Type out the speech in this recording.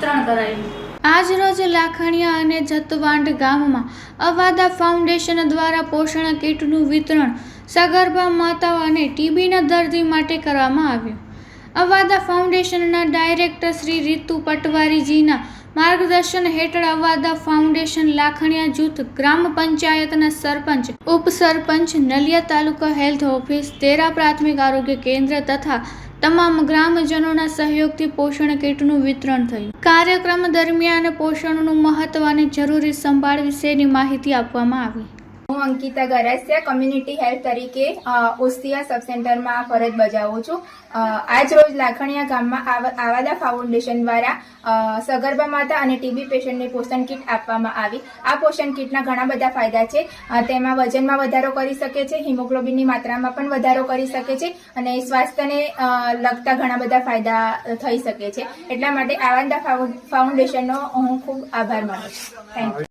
વિતરણ કરાયું। આજ રોજ લાખણીયા અને જતવાંડ ગામમાં અવાદા ફાઉન્ડેશન દ્વારા પોષણ કીટનું વિતરણ સગર્ભા માતાઓ અને ટીબીના દર્દી માટે કરવામાં આવ્યું। અવાદા ફાઉન્ડેશનના ડાયરેક્ટર શ્રી રીતુ પટવારીજીના માર્ગદર્શન હેઠળ અવાદા ફાઉન્ડેશન લાખણીયા જૂથ ગ્રામ પંચાયતના સરપંચ, ઉપસરપંચ, નલિયા તાલુકા હેલ્થ ઓફિસ, તેરા પ્રાથમિક આરોગ્ય કેન્દ્ર તથા તમામ ગ્રામજનોના સહયોગથી પોષણ કીટનું વિતરણ થયું। કાર્યક્રમ દરમિયાન પોષણનું મહત્વ અને જરૂરી સંભાળ વિશેની માહિતી આપવામાં આવી। હું અંકિતા ગરાસિયા કમ્યુનિટી હેલ્થ તરીકે ઓસ્તિયા સબ સેન્ટરમાં ફરજ બજાવું છું। આજ રોજ લાખણીયા ગામમાં આવાદા ફાઉન્ડેશન દ્વારા સગર્ભા માતા અને ટીબી પેશન્ટને પોષણ કીટ આપવામાં આવી। આ પોષણ કીટના ઘણા બધા ફાયદા છે। તેમાં વજનમાં વધારો કરી શકે છે, હિમોગ્લોબિનની માત્રામાં પણ વધારો કરી શકે છે અને સ્વાસ્થ્યને લગતા ઘણા બધા ફાયદા થઈ શકે છે। એટલા માટે આવાદા ફાઉન્ડેશનનો હું ખૂબ આભાર માનું છું। Thank you.